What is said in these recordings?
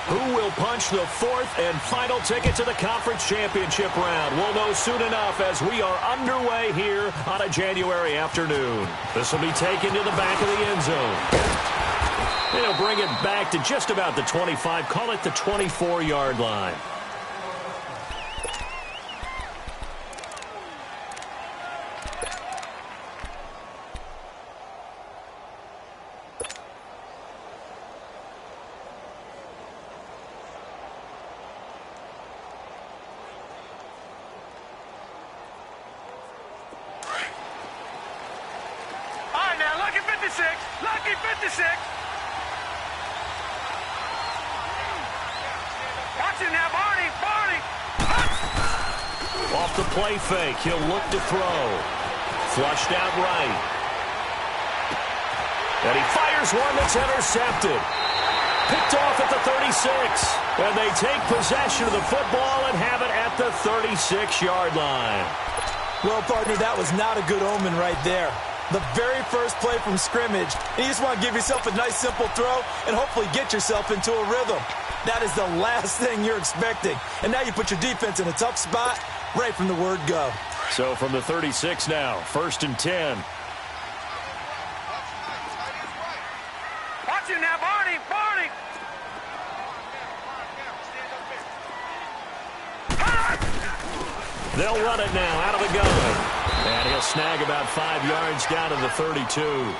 Who will punch the fourth and final ticket to the conference championship round? We'll know soon enough as we are underway here on a January afternoon. This will be taken to the back of the end zone. They'll bring it back to just about the 25, call it the 24-yard line. Lucky 56. Watch him now, Barney. Off the play fake, he'll look to throw. Flushed out right. And he fires one that's intercepted. Picked off at the 36. And they take possession of the football and have it at the 36-yard line. Well, partner, that was not a good omen right there. The very first play from scrimmage, and you just want to give yourself a nice, simple throw and hopefully get yourself into a rhythm. That is the last thing you're expecting. And now you put your defense in a tough spot right from the word go. So from the 36 now, 1st and 10. Watch him now, Barney. They'll run it now out of the gun. And he'll snag about 5 yards down to the 32.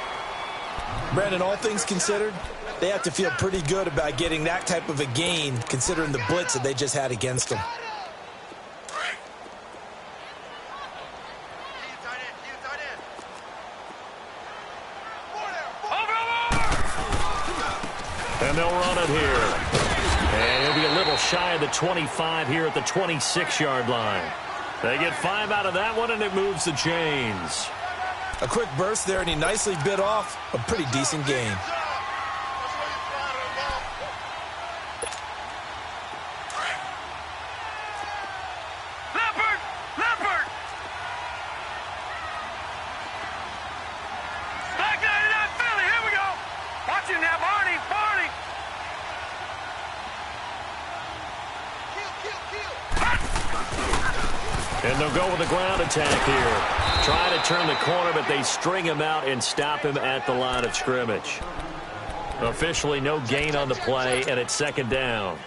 Brandon, all things considered, they have to feel pretty good about getting that type of a gain considering the blitz that they just had against them. And they'll run it here. And he'll be a little shy of the 25 here at the 26-yard line. They get 5 out of that one, and it moves the chains. A quick burst there, and he nicely bit off a pretty decent gain. Leopard! Back 99, Philly, here we go! Watch him now, Barney! And they'll go with a ground attack here. Try to turn the corner, but they string him out and stop him at the line of scrimmage. Officially no gain on the play, and it's 2nd down.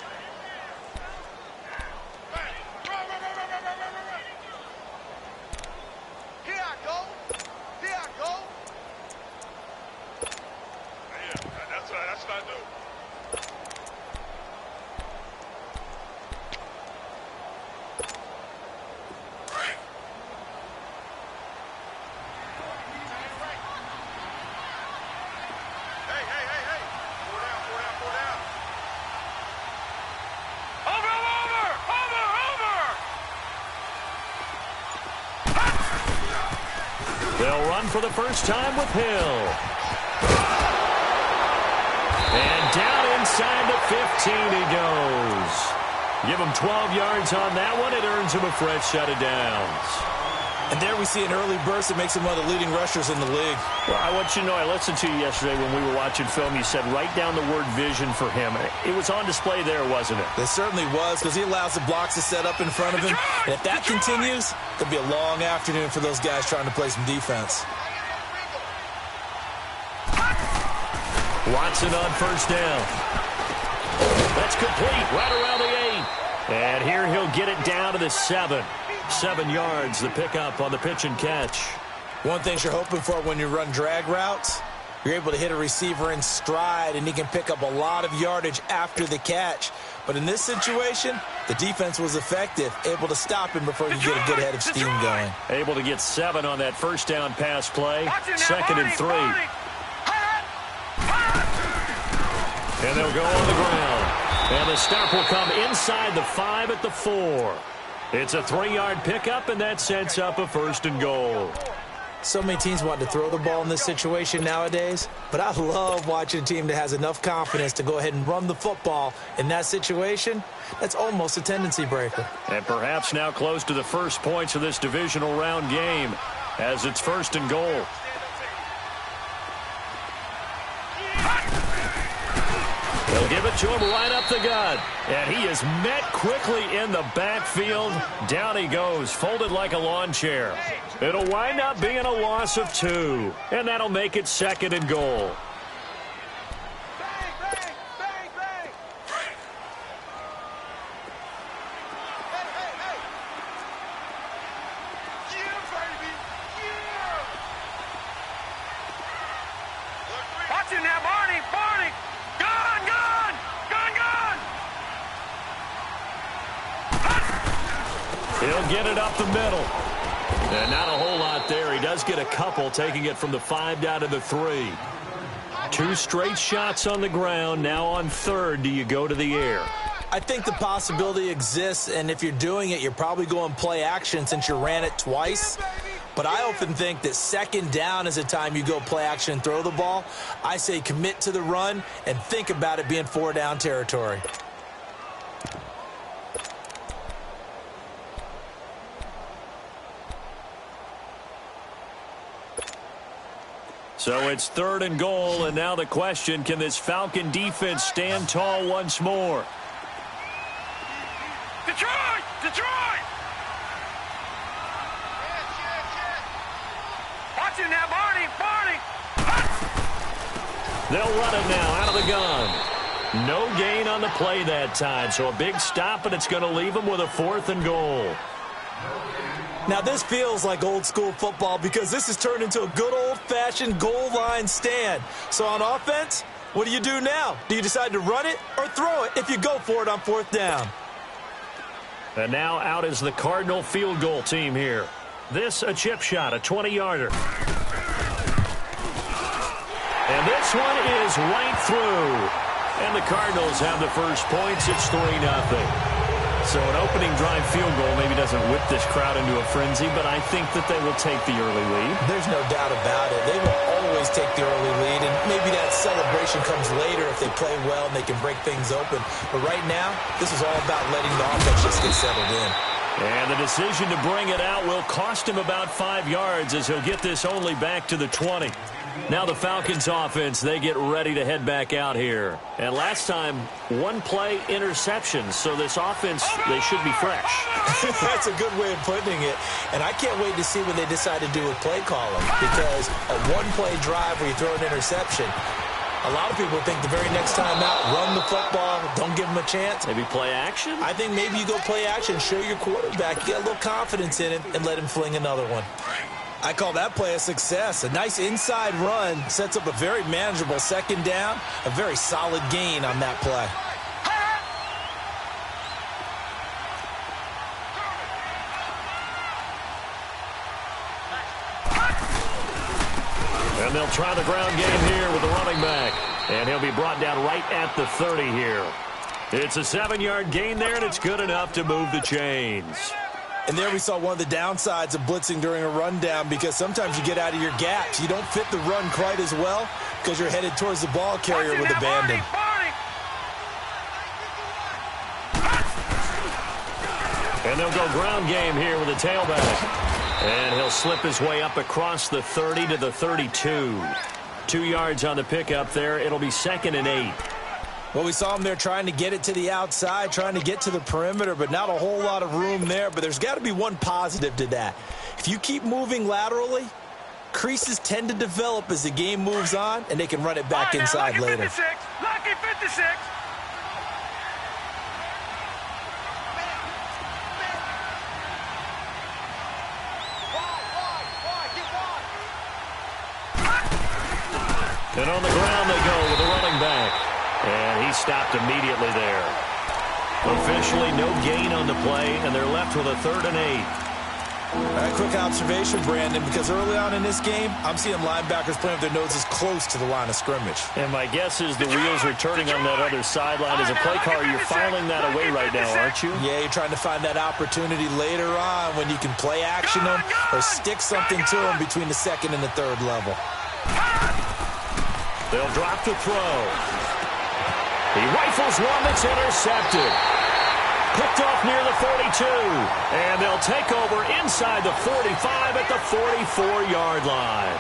They'll run for the first time with Hill. And down inside the 15 he goes. Give him 12 yards on that one. It earns him a fresh set of downs. And there we see an early burst that makes him one of the leading rushers in the league. Well, I want you to know, I listened to you yesterday when we were watching film. You said write down the word vision for him. It was on display there, wasn't it? It certainly was, because he allows the blocks to set up in front of him. And if that continues, it'll be a long afternoon for those guys trying to play some defense. Watson on 1st down. That's complete right around the 8. And here he'll get it down to the 7. 7 yards, the pickup on the pitch and catch. One thing you're hoping for when you run drag routes, you're able to hit a receiver in stride, and he can pick up a lot of yardage after the catch. But in this situation, the defense was effective, able to stop him before you get a good head of steam going. Able to get 7 on that 1st down pass play. 2nd and 3. And they'll go on the ground. And the stop will come inside the 5 at the 4. It's a 3-yard pickup, and that sets up a 1st and goal. So many teams want to throw the ball in this situation nowadays, but I love watching a team that has enough confidence to go ahead and run the football. In that situation, that's almost a tendency breaker. And perhaps now close to the first points of this divisional round game as it's 1st and goal. They'll give it to him right up the gut. And he is met quickly in the backfield. Down he goes, folded like a lawn chair. It'll wind up being a loss of 2. And that'll make it 2nd and goal. He'll get it up the middle. And not a whole lot there. He does get a couple, taking it from the 5 down to the 3. 2 straight shots on the ground. Now on 3rd, do you go to the air? I think the possibility exists, and if you're doing it, you're probably going play action since you ran it twice. But I often think that 2nd down is a time you go play action and throw the ball. I say commit to the run and think about it being 4 down territory. So it's 3rd and goal, and now the question, can this Falcon defense stand tall once more? Detroit! Detroit! Watch it now, Barney! Barney! They'll run it now out of the gun. No gain on the play that time, so a big stop, and it's going to leave them with a 4th and goal. Now, this feels like old-school football because this has turned into a good old-fashioned goal line stand. So on offense, what do you do now? Do you decide to run it or throw it if you go for it on 4th down? And now out is the Cardinal field goal team here. This a chip shot, a 20-yarder. And this one is right through. And the Cardinals have the first points. It's 3-0. So an opening drive field goal maybe doesn't whip this crowd into a frenzy, but I think that they will take the early lead. There's no doubt about it. They will always take the early lead, and maybe that celebration comes later if they play well and they can break things open. But right now, this is all about letting the offense just get settled in. And the decision to bring it out will cost him about 5 yards as he'll get this only back to the 20. Now the Falcons offense, they get ready to head back out here. And last time, 1-play interception. So this offense, they should be fresh. That's a good way of putting it. And I can't wait to see what they decide to do with play calling. Because a 1-play drive where you throw an interception, a lot of people think the very next time out, run the football, don't give them a chance. Maybe play action? I think maybe you go play action, show your quarterback, get a little confidence in him, and let him fling another one. I call that play a success. A nice inside run sets up a very manageable 2nd down, a very solid gain on that play. And they'll try the ground game here with the running back. And he'll be brought down right at the 30 here. It's a 7-yard gain there, and it's good enough to move the chains. And there we saw one of the downsides of blitzing during a rundown because sometimes you get out of your gaps. You don't fit the run quite as well because you're headed towards the ball carrier with abandon. And they'll go ground game here with a tailback. And he'll slip his way up across the 30 to the 32. 2 yards on the pickup there. It'll be 2nd and 8. Well, we saw him there trying to get it to the outside, trying to get to the perimeter, but not a whole lot of room there. But there's got to be one positive to that. If you keep moving laterally, creases tend to develop as the game moves on, and they can run it back inside later. Lucky 56. And on the ground they go with the running back. And he stopped immediately there. Officially no gain on the play, and they're left with a 3rd and 8. A quick observation, Brandon, because early on in this game, I'm seeing linebackers playing with their noses close to the line of scrimmage. And my guess is the wheels are turning on that other sideline. As a play caller, you're filing that away right now, aren't you? Yeah, you're trying to find that opportunity later on when you can play action them or stick something to them between the 2nd and the 3rd level. They'll drop the throw. He rifles one that's intercepted. Picked off near the 42. And they'll take over inside the 45 at the 44-yard line.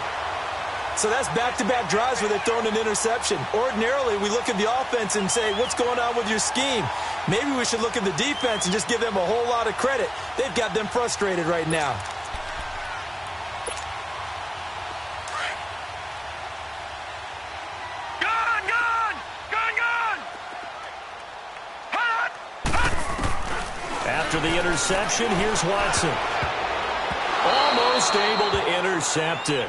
So that's back-to-back drives where they're throwing an interception. Ordinarily, we look at the offense and say, what's going on with your scheme? Maybe we should look at the defense and just give them a whole lot of credit. They've got them frustrated right now. After the interception, here's Watson. Almost able to intercept it.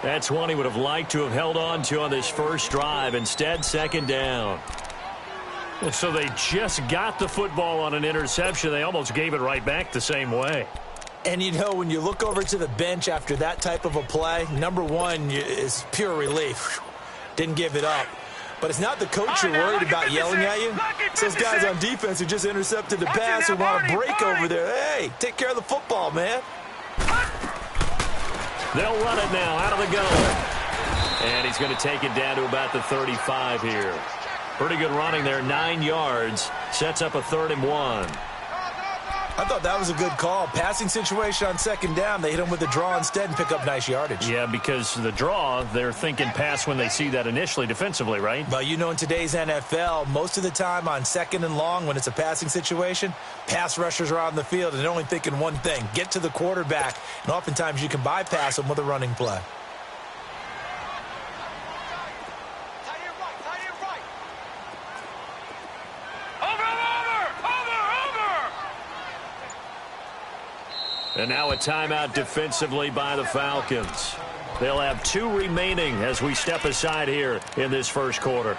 That's one he would have liked to have held on to on this first drive. Instead, second down. So they just got the football on an interception. They almost gave it right back the same way. And, you know, when you look over to the bench after that type of a play, number one is pure relief. Didn't give it up. But it's not the coach you're worried about yelling at you. It's those guys on defense who just intercepted the pass who want to break over there. Hey, take care of the football, man. They'll run it now out of the gun. And he's going to take it down to about the 35 here. Pretty good running there, 9 yards. Sets up a 3rd and 1. I thought that was a good call. Passing situation on second down. They hit him with a draw instead and pick up nice yardage. Yeah, because the draw, they're thinking pass when they see that initially defensively, right? But you know, in today's NFL, most of the time on second and long when it's a passing situation, pass rushers are on the field and they're only thinking one thing, get to the quarterback. And oftentimes you can bypass them with a running play. And now a timeout defensively by the Falcons. They'll have 2 remaining as we step aside here in this first quarter.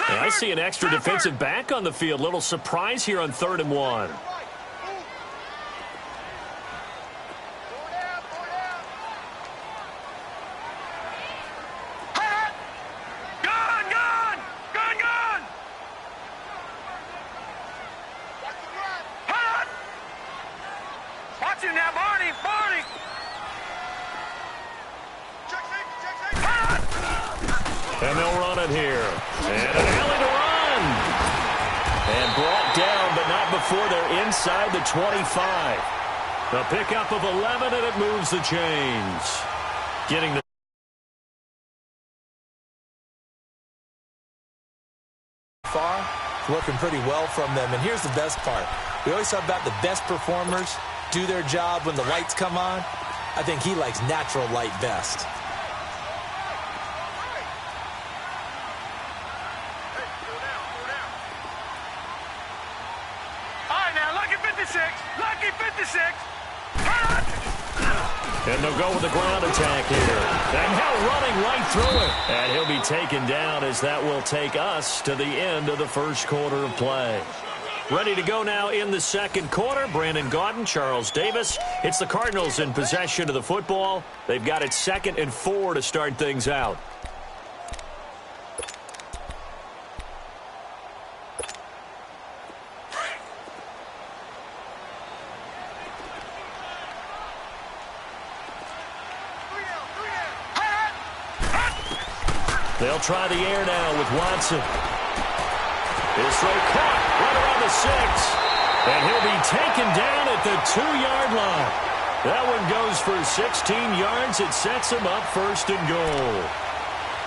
And I see an extra defensive back on the field. Little surprise here on 3rd and 1. And they'll run it here. And an alley to run. And brought down, but not before they're inside the 25. A pickup of 11, and it moves the chains. Getting the far, working pretty well from them. And here's the best part. We always talk about the best performers do their job when the lights come on. I think he likes natural light best. Lucky 56. And they'll go with the ground attack here. And now running right through it. And he'll be taken down as that will take us to the end of the first quarter of play. Ready to go now in the second quarter. Brandon Gaudin, Charles Davis. It's the Cardinals in possession of the football. They've got it 2nd and 4 to start things out. They'll try the air now with Watson. His throw caught right around the 6. And he'll be taken down at the 2-yard line. That one goes for 16 yards. It sets him up 1st and goal.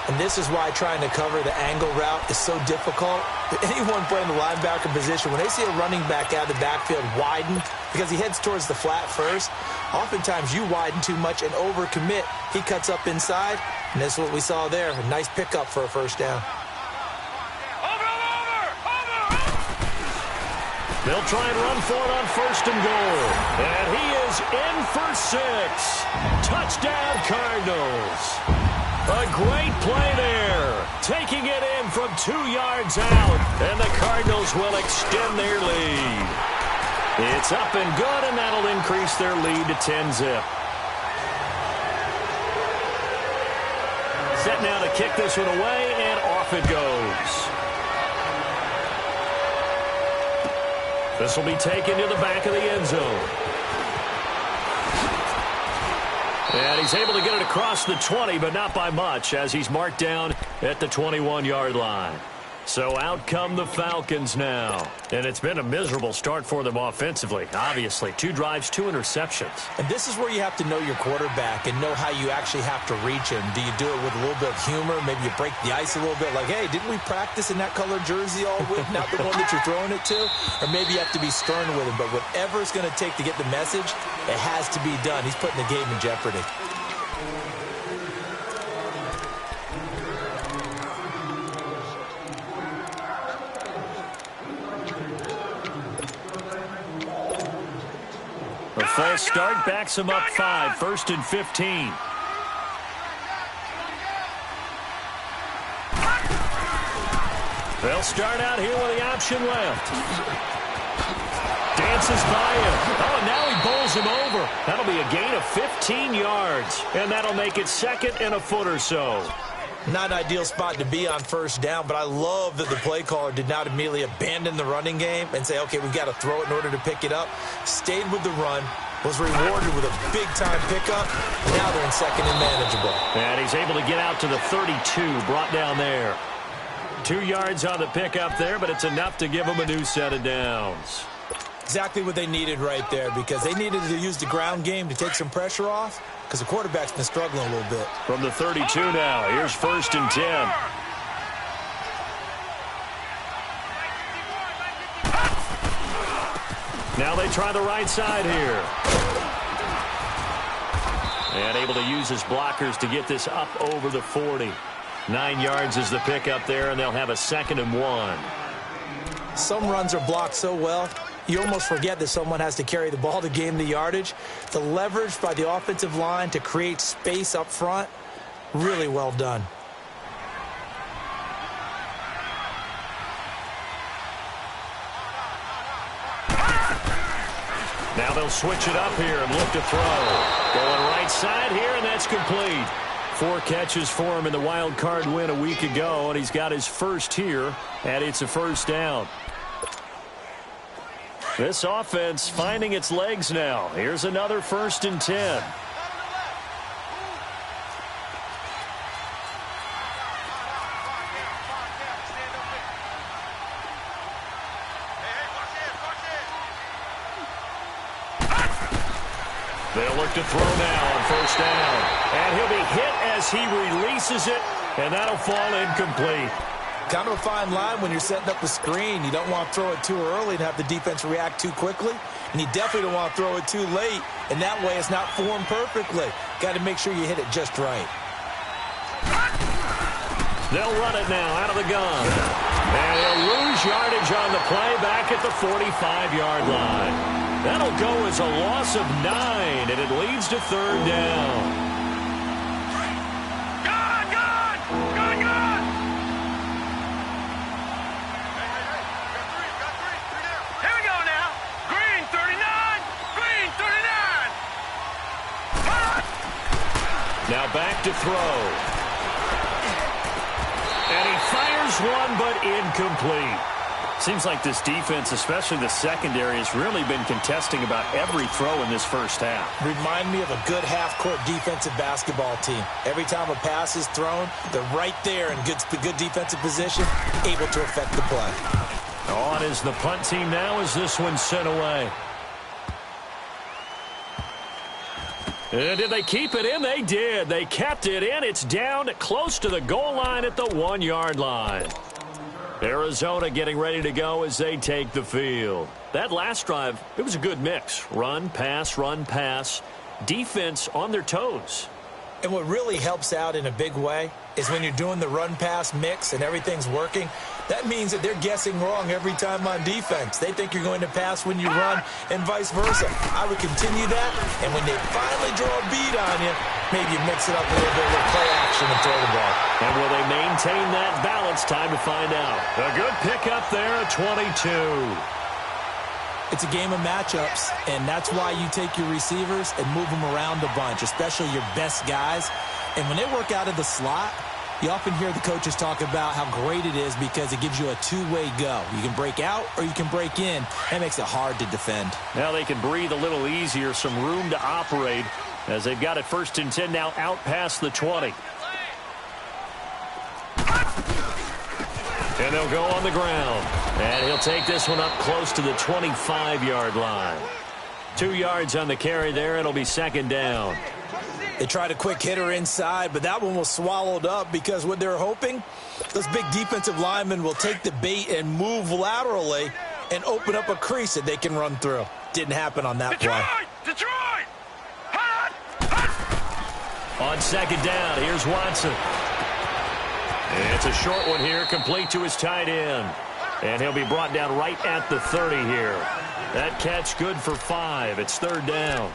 And this is why trying to cover the angle route is so difficult. Anyone playing the linebacker position, when they see a running back out of the backfield widen, because he heads towards the flat first, oftentimes you widen too much and overcommit. He cuts up inside, and this is what we saw there. A nice pickup for a first down. They'll try and run for it on 1st and goal. And he is in for 6. Touchdown, Cardinals. A great play there. Taking it in from 2 yards out. And the Cardinals will extend their lead. It's up and good, and that'll increase their lead to 10-zip. Set now to kick this one away, and off it goes. This will be taken to the back of the end zone. And he's able to get it across the 20, but not by much, as he's marked down at the 21-yard line. So out come the Falcons now. And it's been a miserable start for them offensively, obviously. 2 drives, 2 interceptions. And this is where you have to know your quarterback and know how you actually have to reach him. Do you do it with a little bit of humor? Maybe you break the ice a little bit like, hey, didn't we practice in that colored jersey all week, not the one that you're throwing it to? Or maybe you have to be stern with him. But whatever it's going to take to get the message, it has to be done. He's putting the game in jeopardy. A false start backs him up 5, 1st and 15. They'll start out here with the option left. Dances by him. Oh, and now he bowls him over. That'll be a gain of 15 yards. And that'll make it 2nd and a foot or so. Not an ideal spot to be on 1st down, but I love that the play caller did not immediately abandon the running game and say, okay, we've got to throw it in order to pick it up. Stayed with the run, was rewarded with a big-time pickup. Now they're in 2nd and manageable. And he's able to get out to the 32, brought down there. 2 yards on the pickup there, but it's enough to give him a new set of downs. Exactly what they needed right there, because they needed to use the ground game to take some pressure off, because the quarterback's been struggling a little bit. From the 32 now, here's 1st and 10. Now they try the right side here. And able to use his blockers to get this up over the 40. 9 yards is the pickup there, and they'll have a 2nd and 1. Some runs are blocked so well, you almost forget that someone has to carry the ball to gain the yardage. The leverage by the offensive line to create space up front, really well done. Now they'll switch it up here and look to throw. Going right side here, and that's complete. 4 catches for him in the wild card win a week ago, and he's got his first here, and it's a 1st down. This offense finding its legs now. Here's another 1st and 10. They'll look to throw now on 1st down. And he'll be hit as he releases it, and that'll fall incomplete. Kind of a fine line when you're setting up a screen. You don't want to throw it too early and have the defense react too quickly. And you definitely don't want to throw it too late, and that way it's not formed perfectly. Got to make sure you hit it just right. They'll run it now out of the gun. And he'll lose yardage on the play back at the 45-yard line. That'll go as a loss of 9, and it leads to 3rd down. Now back to throw. And he fires one, but incomplete. Seems like this defense, especially the secondary, has really been contesting about every throw in this 1st half. Remind me of a good half-court defensive basketball team. Every time a pass is thrown, they're right there in good defensive position, able to affect the play. On is the punt team now as this one's sent away. And did they keep it in? They did. They kept it in. It's down close to the goal line at the 1-yard line. Arizona getting ready to go as they take the field. That last drive, it was a good mix. Run, pass, defense on their toes. And what really helps out in a big way is when you're doing the run-pass mix and everything's working, that means that they're guessing wrong every time on defense. They think you're going to pass when you run and vice versa. I would continue that, and when they finally draw a beat on you, maybe you mix it up a little bit with play action and throw the ball. And will they maintain that balance? Time to find out. A good pickup there at 22. It's a game of matchups, and that's why you take your receivers and move them around a bunch, especially your best guys. And when they work out of the slot, you often hear the coaches talk about how great it is because it gives you a two-way go. You can break out or you can break in. That makes it hard to defend. Now they can breathe a little easier, some room to operate as they've got it 1st and 10 now out past the 20. And they'll go on the ground. And he'll take this one up close to the 25-yard line. 2 yards on the carry there. It'll be second down. They tried a quick hitter inside, but that one was swallowed up because what they're hoping, those big defensive linemen will take the bait and move laterally and open up a crease that they can run through. Didn't happen on that play. Detroit! On second down, here's Watson. And it's a short one here, complete to his tight end. And he'll be brought down right at the 30 here. That catch good for 5. It's third down.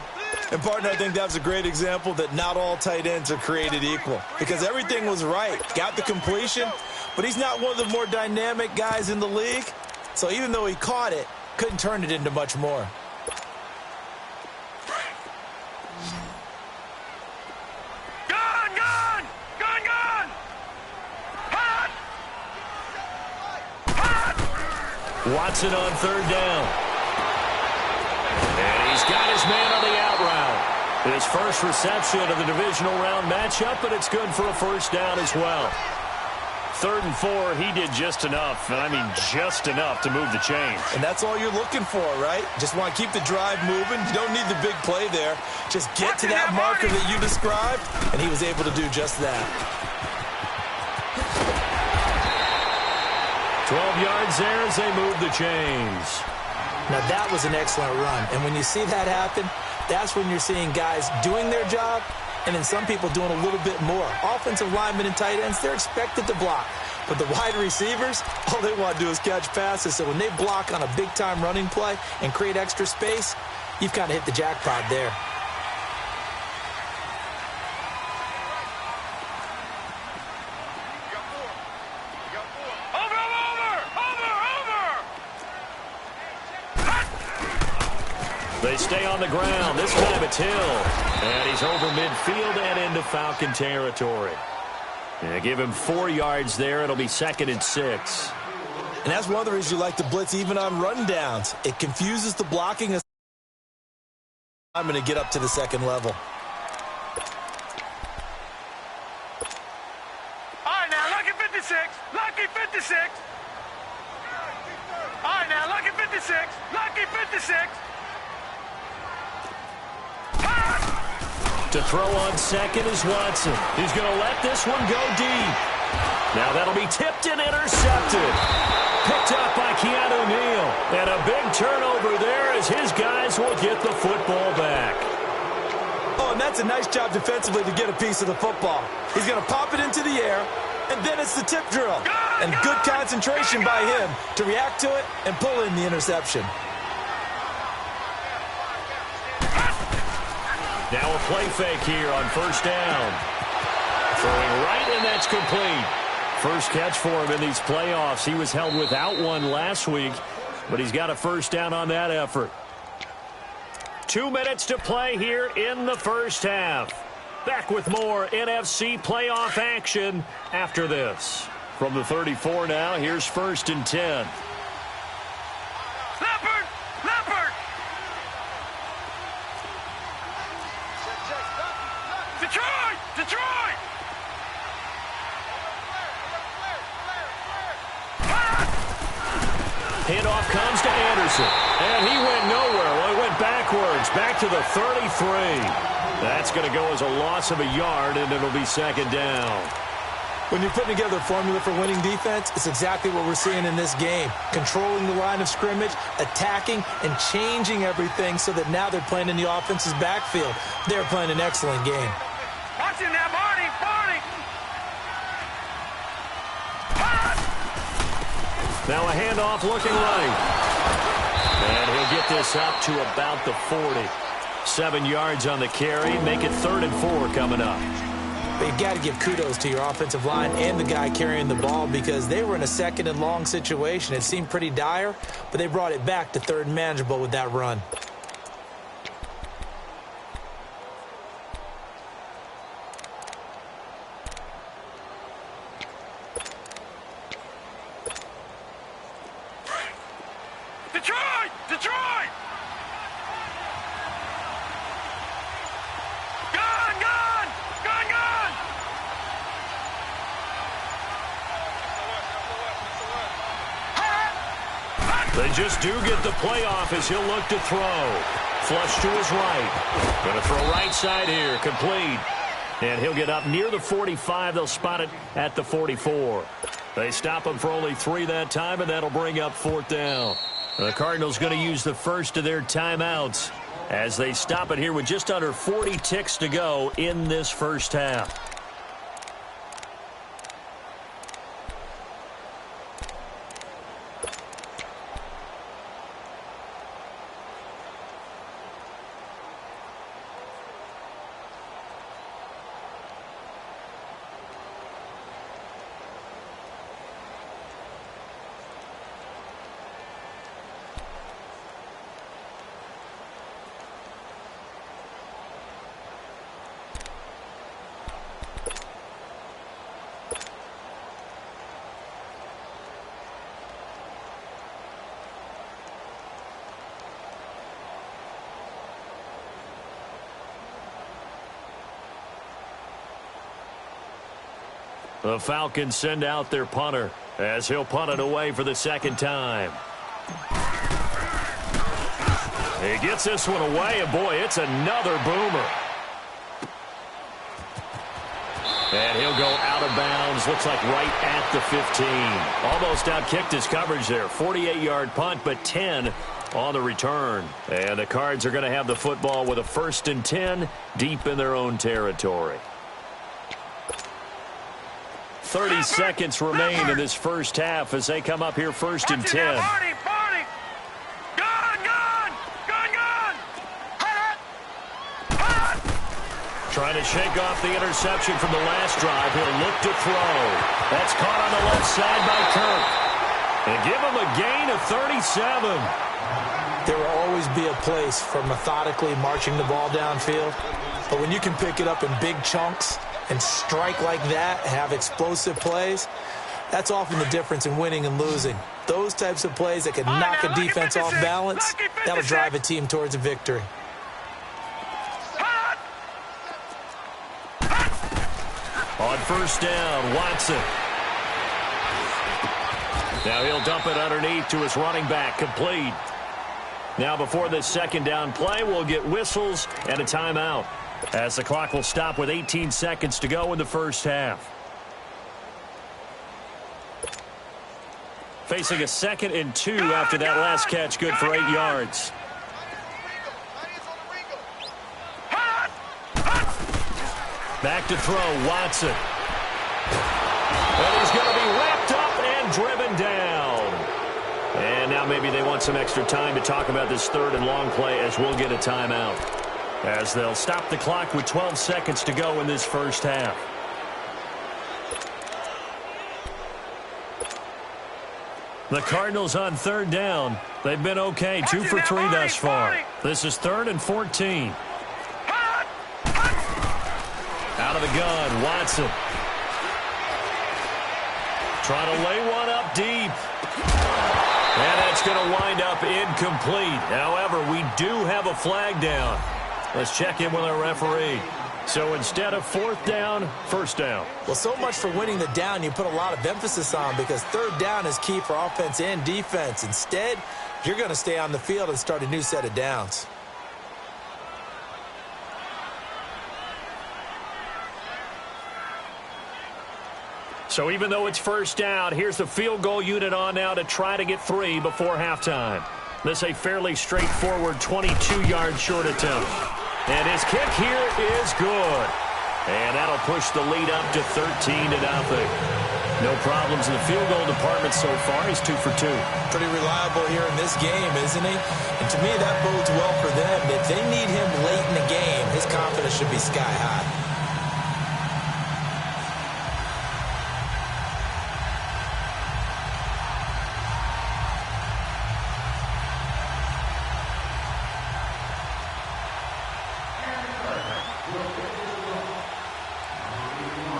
And, partner, I think that was a great example that not all tight ends are created equal because everything was right. Got the completion, but he's not one of the more dynamic guys in the league. So even though he caught it, couldn't turn it into much more. Watson on third down. And he's got his man on the out route. His first reception of the divisional round matchup, but it's good for a first down as well. 3rd and 4, he did just enough, and I mean just enough to move the chains. And that's all you're looking for, right? Just want to keep the drive moving. You don't need the big play there. Just get to that marker that you described, and he was able to do just that. 12 yards there as they move the chains. Now, that was an excellent run. And when you see that happen, that's when you're seeing guys doing their job and then some people doing a little bit more. Offensive linemen and tight ends, they're expected to block. But the wide receivers, all they want to do is catch passes. So when they block on a big-time running play and create extra space, you've kind of hit the jackpot there. They stay on the ground. This time it's Hill. And he's over midfield and into Falcon territory. And give him 4 yards there. It'll be 2nd and 6. And that's one of the reasons you like to blitz even on rundowns. It confuses the blocking. I'm going to get up to the second level. All right, now, lucky 56. Lucky 56. All right, now, lucky 56. Lucky 56. To throw on second is Watson. He's going to let this one go deep. Now that'll be tipped and intercepted. Picked up by Keanu Neal. And a big turnover there as his guys will get the football back. Oh, and that's a nice job defensively to get a piece of the football. He's going to pop it into the air, and then it's the tip drill. And good concentration by him to react to it and pull in the interception. Now a play fake here on first down. Throwing right, and that's complete. First catch for him in these playoffs. He was held without one last week, but he's got a first down on that effort. 2 minutes to play here in the first half. Back with more NFC playoff action after this. From the 34 now, here's 1st and 10. Detroit! Handoff comes to Anderson. And he went nowhere. Well, he went backwards. Back to the 33. That's going to go as a loss of a yard, and it'll be 2nd down. When you're putting together a formula for winning defense, it's exactly what we're seeing in this game. Controlling the line of scrimmage, attacking, and changing everything so that now they're playing in the offense's backfield. They're playing an excellent game. Watch him now, Barney! Now a handoff looking right. And he'll get this up to about the 40. 7 yards on the carry. Make it 3rd and 4 coming up. But you've got to give kudos to your offensive line and the guy carrying the ball because they were in a 2nd and long situation. It seemed pretty dire, but they brought it back to 3rd and manageable with that run. Detroit! Gun! They just do get the playoff as he'll look to throw. Flush to his right. Going to throw right side here. Complete. And he'll get up near the 45. They'll spot it at the 44. They stop him for only 3 that time, and that'll bring up 4th down. The Cardinals going to use the first of their timeouts as they stop it here with just under 40 ticks to go in this first half. The Falcons send out their punter as he'll punt it away for the second time. He gets this one away, and boy, it's another boomer. And he'll go out of bounds, looks like right at the 15. Almost outkicked his coverage there. 48-yard punt, but 10 on the return. And the Cards are going to have the football with a 1st and 10 deep in their own territory. 30 seconds remain in this first half as they come up here 1st and 10. Trying to shake off the interception from the last drive. He'll look to throw. That's caught on the left side by Kirk. And give him a gain of 37. There will always be a place for methodically marching the ball downfield. But when you can pick it up in big chunks and strike like that, have explosive plays, that's often the difference in winning and losing. Those types of plays that can knock a defense off balance, that'll drive a team towards a victory. On 1st down, Watson. Now he'll dump it underneath to his running back, complete. Now before this 2nd down play, we'll get whistles and a timeout, as the clock will stop with 18 seconds to go in the first half. Facing a 2nd and 2 after that last catch, good for 8 yards. Back to throw, Watson. And he's going to be wrapped up and driven down. And now maybe they want some extra time to talk about this 3rd and long play, as we'll get a timeout, as they'll stop the clock with 12 seconds to go in this first half. The Cardinals on 3rd down. They've been okay, 2 for 3 thus far. This is 3rd and 14. Out of the gun, Watson. Trying to lay one up deep. And that's going to wind up incomplete. However, we do have a flag down. Let's check in with our referee. So instead of 4th down, 1st down. Well, so much for winning the down you put a lot of emphasis on, because 3rd down is key for offense and defense. Instead, you're going to stay on the field and start a new set of downs. So even though it's 1st down, here's the field goal unit on now to try to get 3 before halftime. This is a fairly straightforward 22-yard short attempt. And his kick here is good. And that'll push the lead up to 13-0. No problems in the field goal department so far. He's 2 for 2. Pretty reliable here in this game, isn't he? And to me, that bodes well for them. If they need him late in the game, his confidence should be sky high.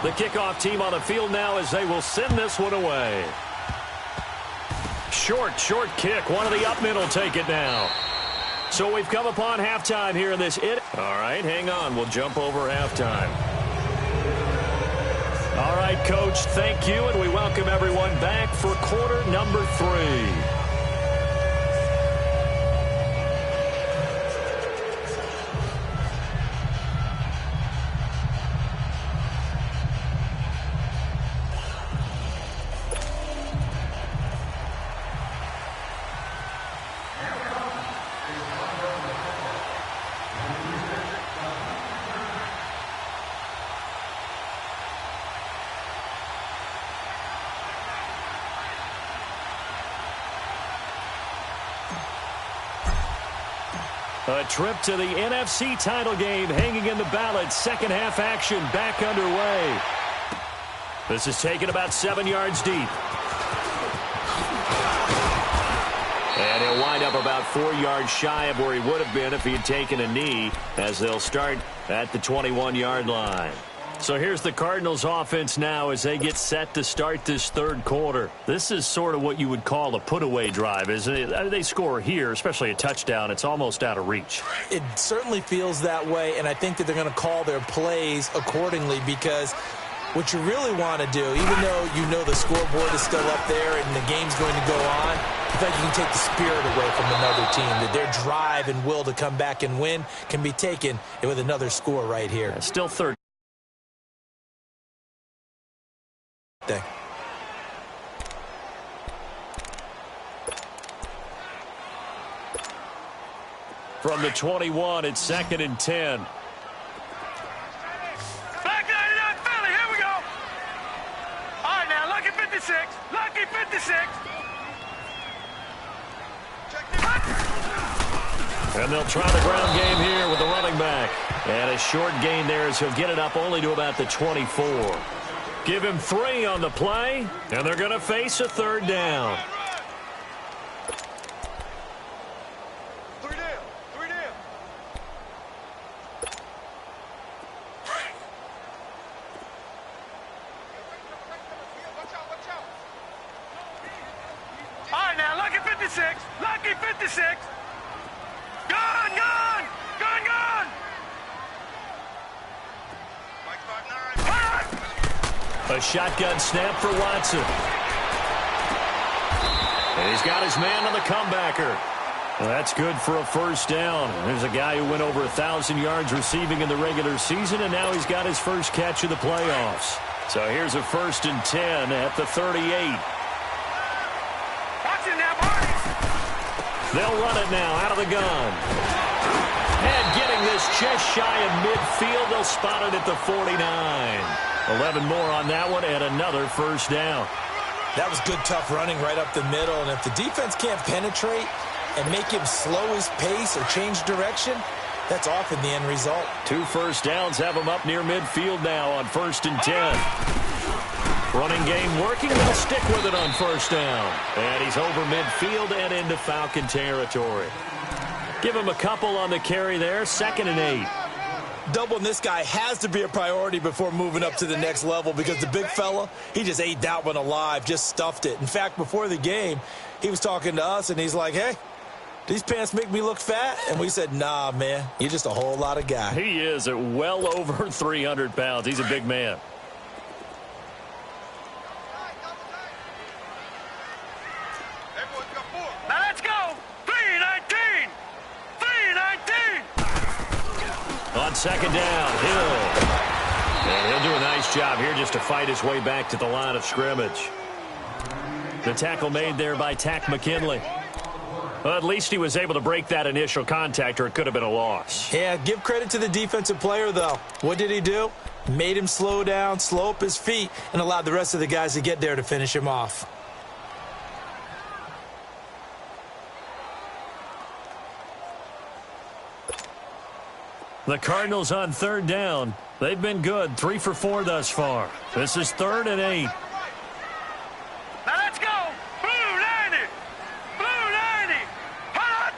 The kickoff team on the field now as they will send this one away. Short kick. One of the up men will take it now. So we've come upon halftime here in this. All right, hang on. We'll jump over halftime. All right, Coach, thank you, and we welcome everyone back for quarter number 3. A trip to the NFC title game hanging in the balance. Second half action back underway. This is taken about 7 yards deep. And he'll wind up about 4 yards shy of where he would have been if he had taken a knee, as they'll start at the 21-yard line. So here's the Cardinals offense now as they get set to start this third quarter. This is sort of what you would call a put-away drive, isn't it? They score here, especially a touchdown. It's almost out of reach. It certainly feels that way, and I think that they're going to call their plays accordingly, because what you really want to do, even though you know the scoreboard is still up there and the game's going to go on, I think you can take the spirit away from another team, that their drive and will to come back and win can be taken with another score right here. Still third. Thing. From the 21, it's 2nd and 10. Back 99 Philly, here we go. All right, now, lucky 56. Lucky 56. And they'll try the ground game here with the running back. And a short gain there as he'll get it up only to about the 24. Give him 3 on the play, and they're going to face a third down. Three down. Watch out. All right, now, lucky 56. Lucky 56. Gone. A shotgun snap for Watson. And he's got his man on the comebacker. Well, that's good for a first down. There's a guy who went over 1,000 yards receiving in the regular season, and now he's got his first catch of the playoffs. So here's a 1st and 10 at the 38. Watch it now, boys. They'll run it now out of the gun. And getting this just shy of midfield, they'll spot it at the 49. 11 more on that one, and another first down. That was good, tough running right up the middle, and if the defense can't penetrate and make him slow his pace or change direction, that's often the end result. 2 first downs have him up near midfield now on 1st and 10. Running game working. They'll stick with it on first down. And he's over midfield and into Falcon territory. Give him a couple on the carry there. 2nd and 8. Doubling this guy has to be a priority before moving up to the next level, because the big fella, he just ate that one alive, just stuffed it. In fact, before the game, he was talking to us, and he's like, hey, these pants make me look fat? And we said, nah, man, you're just a whole lot of guy. He is at well over 300 pounds. He's a big man. Now let's go. 319. 319. On 2nd down, Hill. And he'll do a nice job here just to fight his way back to the line of scrimmage. The tackle made there by Tack McKinley. Well, at least he was able to break that initial contact, or it could have been a loss. Yeah, give credit to the defensive player, though. What did he do? Made him slow down, slow up his feet, and allowed the rest of the guys to get there to finish him off. The Cardinals on 3rd down. They've been good, 3 for 4 thus far. This is 3rd and 8. Now let's go. Blue 90. Blue 90. Hot.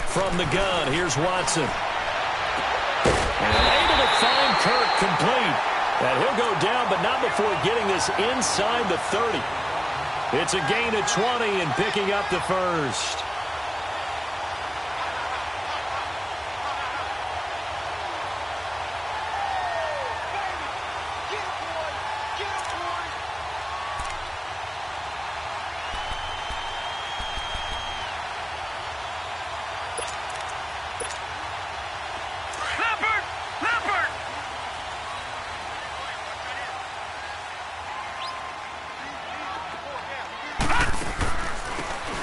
From the gun, here's Watson. And able to find Kirk complete. And he'll go down, but not before getting this inside the 30. It's a gain of 20 and picking up the first.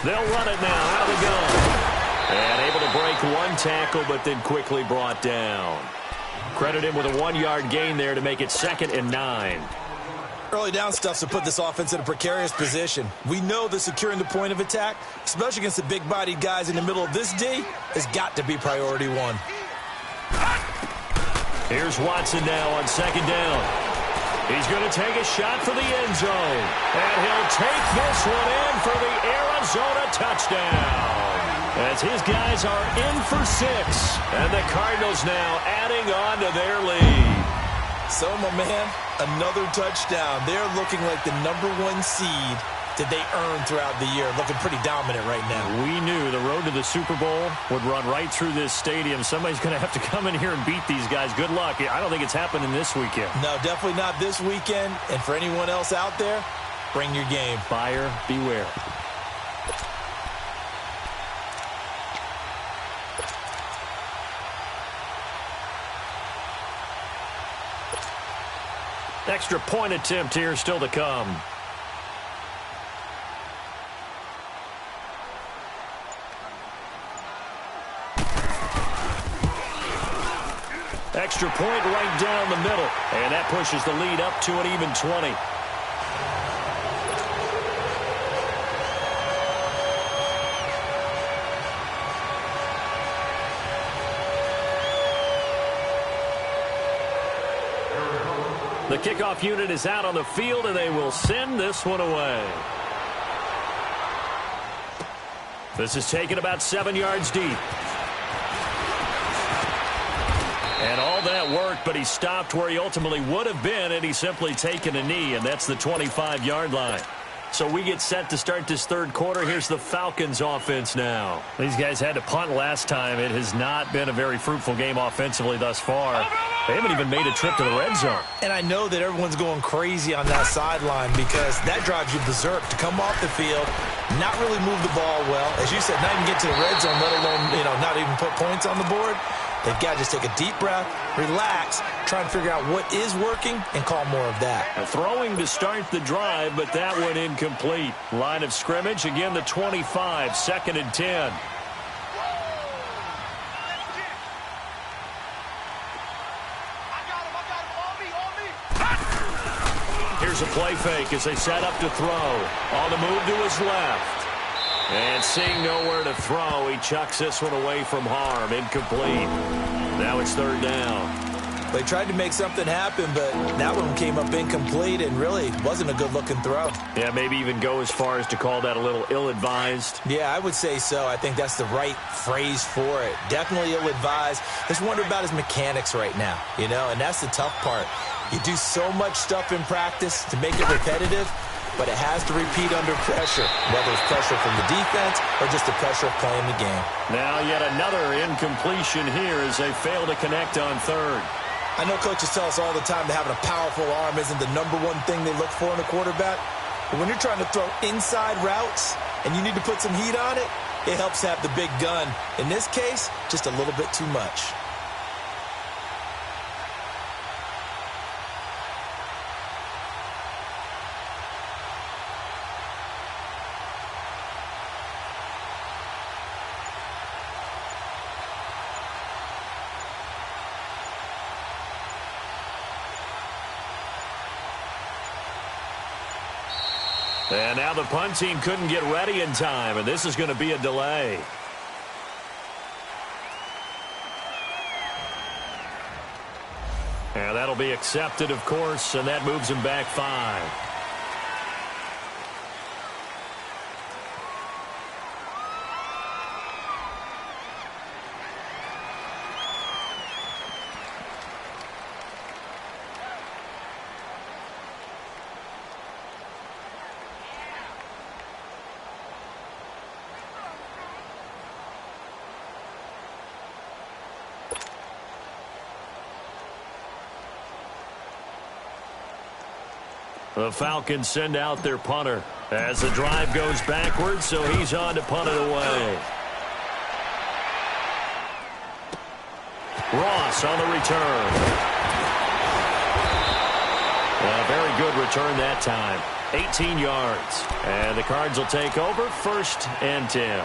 They'll run it now out of the gun. And able to break one tackle, but then quickly brought down. Credit him with a 1-yard gain there to make it 2nd and 9. Early down stuffs to put this offense in a precarious position. We know that securing the point of attack, especially against the big-bodied guys in the middle of this D, has got to be priority one. Here's Watson now on second down. He's going to take a shot for the end zone. And he'll take this one in for the Arizona touchdown. As his guys are in for 6. And the Cardinals now adding on to their lead. So, my man, another touchdown. They're looking like the #1 seed that they earned throughout the year. Looking pretty dominant right now. We knew the road to the Super Bowl would run right through this stadium. Somebody's going to have to come in here and beat these guys. Good luck. I don't think it's happening this weekend. No, definitely not this weekend. And for anyone else out there, bring your game. Buyer beware. Extra point attempt here still to come. Extra point right down the middle. And that pushes the lead up to an even 20. The kickoff unit is out on the field, and they will send this one away. This is taken about 7 yards deep. And all that worked, but he stopped where he ultimately would have been, and he's simply taken a knee, and that's the 25-yard line. So we get set to start this third quarter. Here's the Falcons offense now. These guys had to punt last time. It has not been a very fruitful game offensively thus far. They haven't even made a trip to the red zone. And I know that everyone's going crazy on that sideline because that drives you berserk to come off the field, not really move the ball well. As you said, not even get to the red zone, let alone, not even put points on the board. They've got to just take a deep breath, relax, try and figure out what is working, and call more of that. Throwing to start the drive, but that one incomplete. Line of scrimmage, again the 25, 2nd and 10. Here's a play fake as they set up to throw. On the move to his left. And seeing nowhere to throw, he chucks this one away from harm. Incomplete. Now it's 3rd down. They tried to make something happen, but that one came up incomplete and really wasn't a good-looking throw. Yeah, maybe even go as far as to call that a little ill-advised. Yeah, I would say so. I think that's the right phrase for it. Definitely ill-advised. Just wonder about his mechanics right now, and that's the tough part. You do so much stuff in practice to make it repetitive, but it has to repeat under pressure, whether it's pressure from the defense or just the pressure of playing the game. Now yet another incompletion here as they fail to connect on 3rd. I know coaches tell us all the time that having a powerful arm isn't the #1 thing they look for in a quarterback. But when you're trying to throw inside routes and you need to put some heat on it, it helps have the big gun. In this case, just a little bit too much. And now the punt team couldn't get ready in time, and this is going to be a delay. And that'll be accepted, of course, and that moves him back 5. The Falcons send out their punter as the drive goes backwards, so he's on to punt it away. Ross on the return. A very good return that time. 18 yards. And the Cards will take over 1st and 10.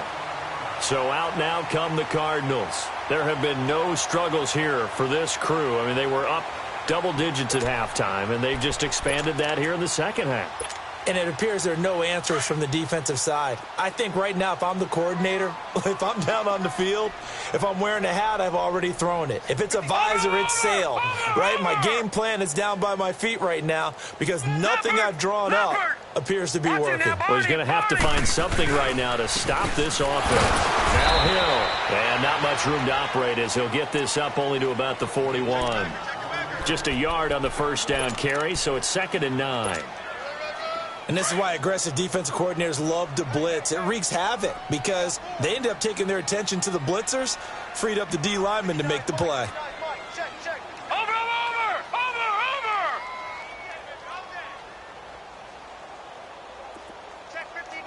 So out now come the Cardinals. There have been no struggles here for this crew. I mean, they were up double digits at halftime, and they've just expanded that here in the second half. And it appears there are no answers from the defensive side. I think right now, if I'm the coordinator, if I'm down on the field, if I'm wearing a hat, I've already thrown it. If it's a visor, it's sail, right? My game plan is down by my feet right now because nothing I've drawn up appears to be working. Well, he's going to have to find something right now to stop this offense. Now Hill. And not much room to operate as he'll get this up only to about the 41. Just a yard on the first down carry, so it's 2nd and 9. And this is why aggressive defensive coordinators love to blitz. It wreaks havoc because they end up taking their attention to the blitzers, freed up the D lineman to make the play. Over!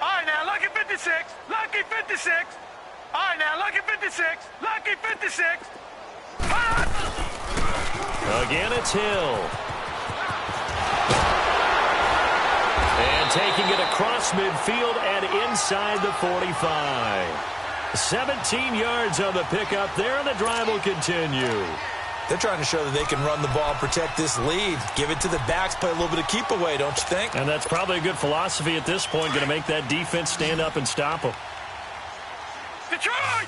All right, now, lucky 56. Lucky 56. All right, now, lucky 56. Lucky 56. Again, it's Hill. And taking it across midfield and inside the 45. 17 yards on the pickup there, and the drive will continue. They're trying to show that they can run the ball, protect this lead. Give it to the backs, play a little bit of keep away, don't you think? And that's probably a good philosophy at this point, going to make that defense stand up and stop them. Detroit!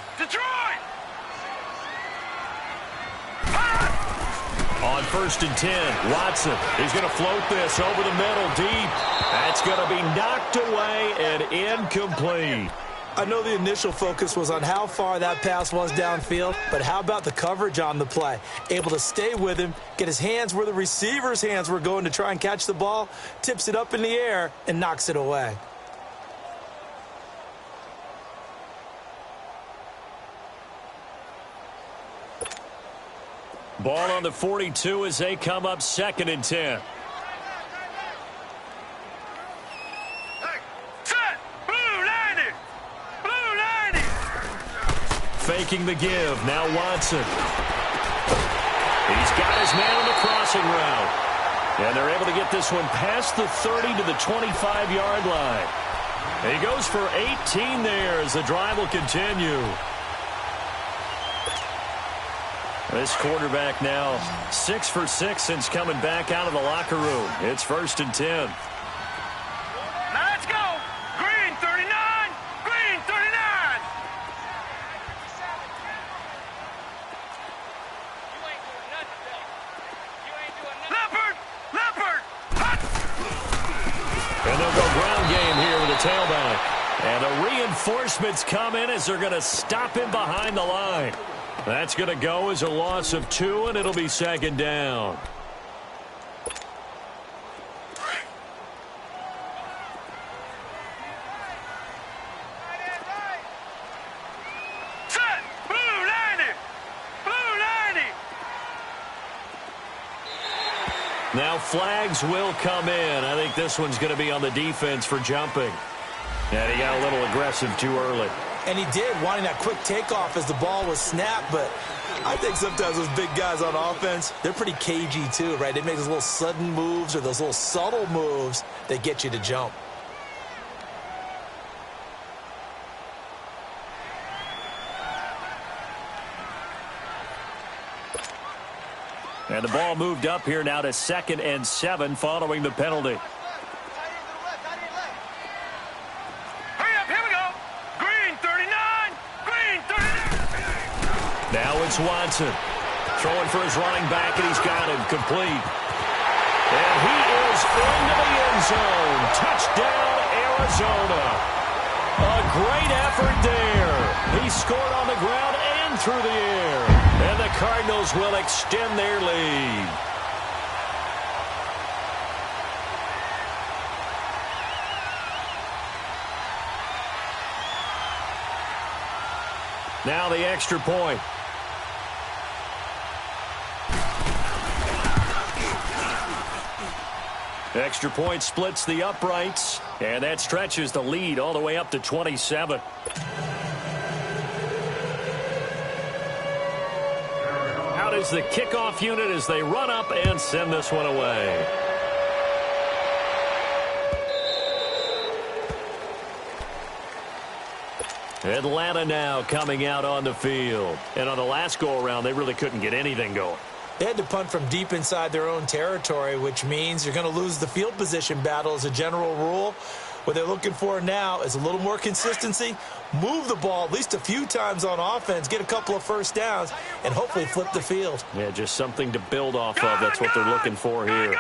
On 1st and 10, Watson. He's going to float this over the middle deep. That's going to be knocked away and incomplete. I know the initial focus was on how far that pass was downfield, but how about the coverage on the play? Able to stay with him, get his hands where the receiver's hands were going to try and catch the ball, tips it up in the air, and knocks it away. Ball on the 42 as they come up 2nd and 10. Set! Blue 90! Faking the give. Now Watson. He's got his man on the crossing route. And they're able to get this one past the 30 to the 25-yard line. He goes for 18 there as the drive will continue. This quarterback now 6 for 6 since coming back out of the locker room. It's 1st and 10. Now let's go! Green 39! Green 39! Leopard! Hot! And they'll go ground game here with the tailback. And the reinforcements come in as they're going to stop him behind the line. That's going to go as a loss of 2, and it'll be 2nd down. Set! Blue 90! Now flags will come in. I think this one's going to be on the defense for jumping. And he got a little aggressive too early. And he did, wanting that quick takeoff as the ball was snapped. But I think sometimes those big guys on offense, they're pretty cagey too, right? They make those little sudden moves or those little subtle moves that get you to jump. And the ball moved up here now to 2nd and 7 following the penalty. Now it's Watson. Throwing for his running back, and he's got him complete. And he is into the end zone. Touchdown, Arizona. A great effort there. He scored on the ground and through the air. And the Cardinals will extend their lead. Now the extra point. Extra point splits the uprights, and that stretches the lead all the way up to 27. Out is the kickoff unit as they run up and send this one away. Atlanta now coming out on the field. And on the last go-around, they really couldn't get anything going. They had to punt from deep inside their own territory, which means you're going to lose the field position battle as a general rule. What they're looking for now is a little more consistency, move the ball at least a few times on offense, get a couple of first downs, and hopefully flip the field. Yeah, just something to build off of. That's what they're looking for here.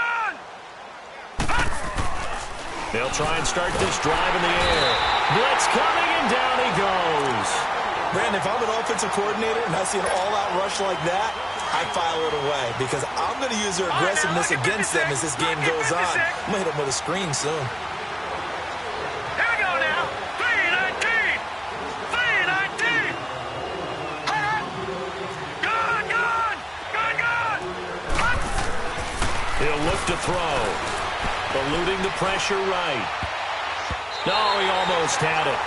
They'll try and start this drive in the air. Blitz coming, and down he goes. Brandon, if I'm an offensive coordinator and I see an all-out rush like that, I file it away because I'm going to use their aggressiveness against them as this game goes on. I'm going to hit them with a screen soon. Here we go now. 3-19. 3-19. Good. He'll look to throw. Eluding the pressure right. No, he almost had it.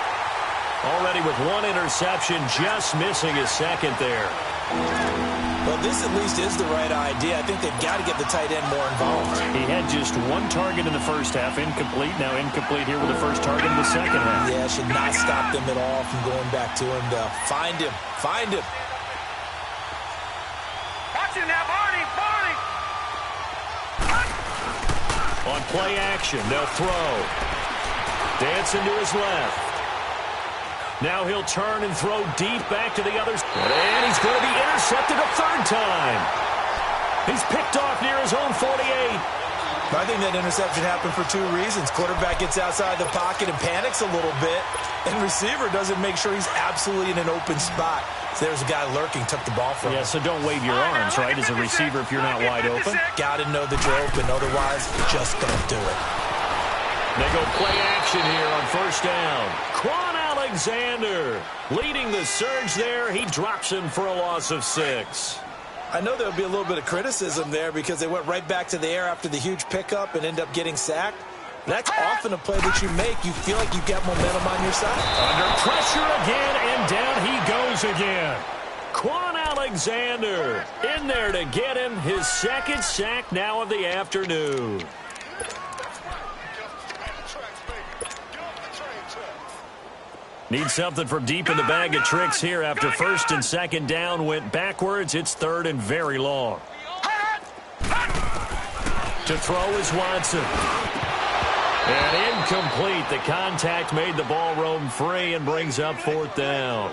Already with one interception, just missing his second there. Well, this at least is the right idea. I think they've got to get the tight end more involved. He had just one target in the first half, incomplete. Now incomplete here with the first target in the second half. Yeah, should not stop them at all from going back to him, though. Find him. Find him. Watch him now, Barney. On play action, they'll throw. Dancing to his left. Now he'll turn and throw deep back to the other side. And he's going to be intercepted a third time. He's picked off near his own 48. I think that interception happened for two reasons. Quarterback gets outside the pocket and panics a little bit. And receiver doesn't make sure he's absolutely in an open spot. So there's a guy lurking, took the ball from him. Yeah, so don't wave your arms, right, as a receiver if you're not wide open. Got to know that you're open. Otherwise, just don't do it. They go play action here on first down. Quan Alexander leading the surge there. He drops him for a loss of 6. I know there'll be a little bit of criticism there because they went right back to the air after the huge pickup and end up getting sacked. That's often a play that you make. You feel like you've got momentum on your side. Under pressure again, and down he goes again. Quan Alexander in there to get him his second sack now of the afternoon. Need something from deep in the bag of tricks here after first and second down went backwards. It's third and very long. To throw is Watson. And incomplete. The contact made the ball roam free and brings up fourth down.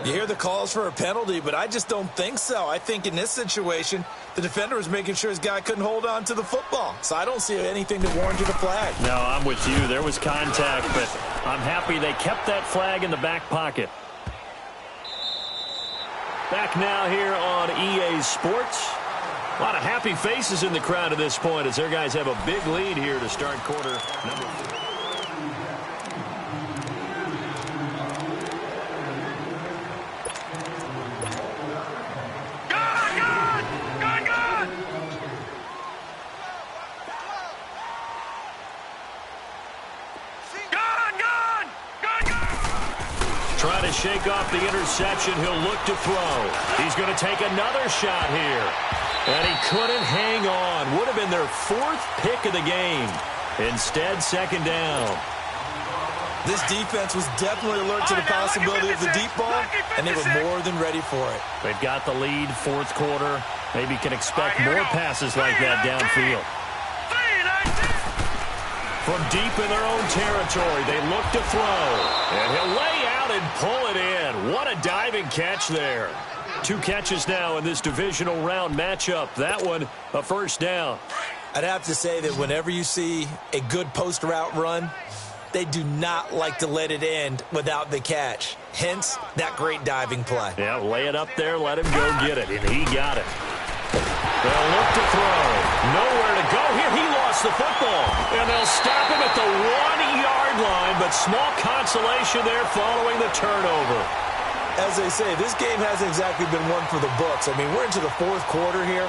You hear the calls for a penalty, but I just don't think so. I think in this situation, the defender was making sure his guy couldn't hold on to the football. So I don't see anything that warranted a flag. No, I'm with you. There was contact, but I'm happy they kept that flag in the back pocket. Back now here on EA Sports. A lot of happy faces in the crowd at this point as their guys have a big lead here to start quarter number 4. Trying to shake off the interception. He'll look to throw. He's going to take another shot here. And he couldn't hang on. Would have been their 4th pick of the game. Instead, second down. This defense was definitely alert to the possibility of the deep ball, and they were more than ready for it. They've got the lead, fourth quarter. Maybe can expect more passes like that downfield. From deep in their own territory, they look to throw. And he'll lay out and pull it in. What a diving catch there. 2 catches now in this divisional round matchup. That one, a first down. I'd have to say that whenever you see a good post route run, they do not like to let it end without the catch. Hence, that great diving play. Yeah, lay it up there, let him go get it, and he got it. They'll look to throw. Nowhere to go here. He lost the football, and they'll stop him at the 1-yard line, but small consolation there following the turnover. As they say, this game hasn't exactly been one for the books. I mean, we're into the 4th quarter here,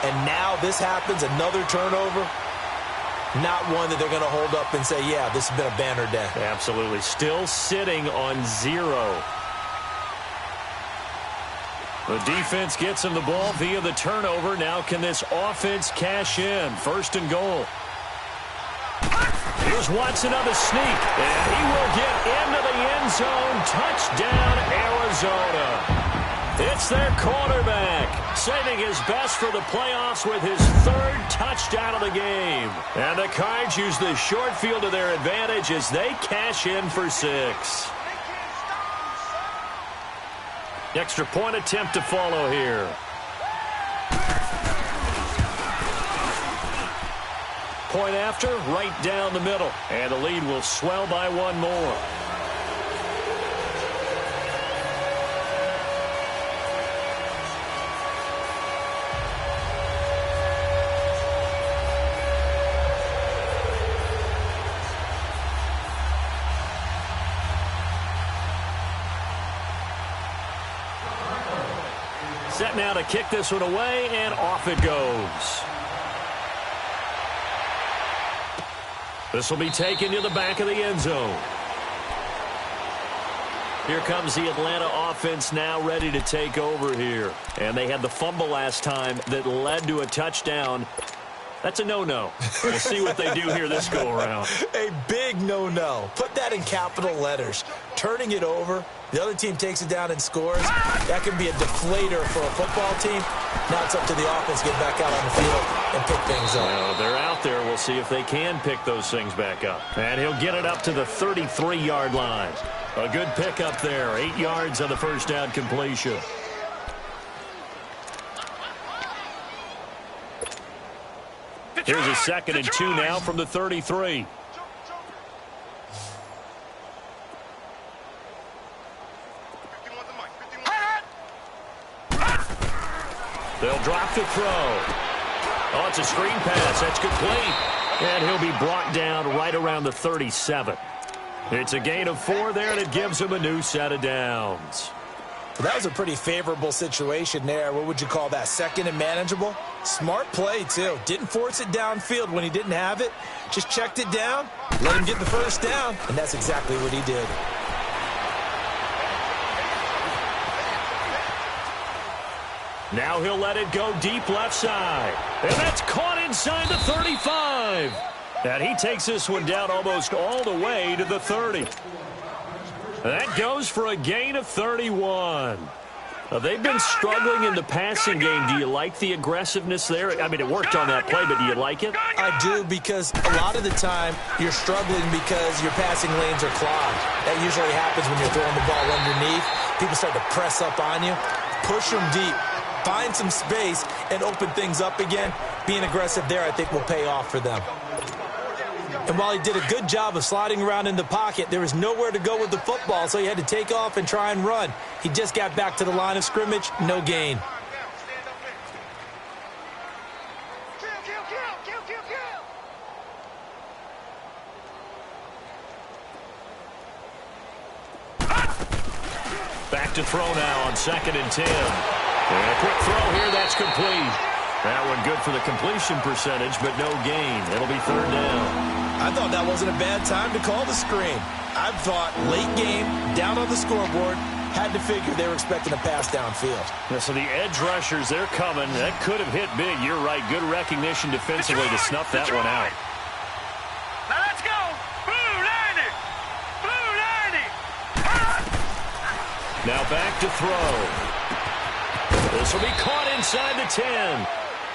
and now this happens, another turnover. Not one that they're going to hold up and say, yeah, this has been a banner day. Absolutely. Still sitting on 0. The defense gets him the ball via the turnover. Now can this offense cash in? First and goal. Here's Watson on the sneak, and he will get into the end zone. Touchdown, Arizona. It's their quarterback, saving his best for the playoffs with his third touchdown of the game. And the Cards use the short field to their advantage as they cash in for 6. Extra point attempt to follow here. Point after, right down the middle. And the lead will swell by 1 more. Set now to kick this one away, and off it goes. This will be taken to the back of the end zone. Here comes the Atlanta offense now ready to take over here. And they had the fumble last time that led to a touchdown. That's a no-no. We'll see what they do here this go-around. A big no-no. Put that in capital letters. Turning it over, the other team takes it down and scores. That can be a deflator for a football team. Now it's up to the offense to get back out on the field and pick things up. Well, they're out there. We'll see if they can pick those things back up. And he'll get it up to the 33-yard line. A good pickup there. 8 yards on the first down completion. Here's a 2nd and 2 now from the 33. They'll drop to throw. Oh, it's a screen pass. That's complete. And he'll be brought down right around the 37. It's a gain of 4 there, and it gives him a new set of downs. That was a pretty favorable situation there. What would you call that? 2nd and manageable? Smart play, too. Didn't force it downfield when he didn't have it. Just checked it down, let him get the first down, and that's exactly what he did. Now he'll let it go deep left side. And that's caught inside the 35. And he takes this one down almost all the way to the 30. That goes for a gain of 31. They've been struggling in the passing game. Do you like the aggressiveness there? I mean, it worked on that play, but do you like it? I do, because a lot of the time you're struggling because your passing lanes are clogged. That usually happens when you're throwing the ball underneath. People start to press up on you. Push them deep. Find some space and open things up again. Being aggressive there, I think, will pay off for them. And while he did a good job of sliding around in the pocket, there was nowhere to go with the football, so he had to take off and try and run. He just got back to the line of scrimmage, no gain. Back to throw now on 2nd and 10. And a quick throw here, that's complete. That one good for the completion percentage, but no gain. It'll be 3rd down. I thought that wasn't a bad time to call the screen. I thought late game, down on the scoreboard, had to figure they were expecting a pass downfield. Yeah, so the edge rushers, they're coming. That could have hit big. You're right. Good recognition defensively to snuff that one out. Now let's go. Blue 90. Blue 90. Now back to throw. This will be caught inside the 10.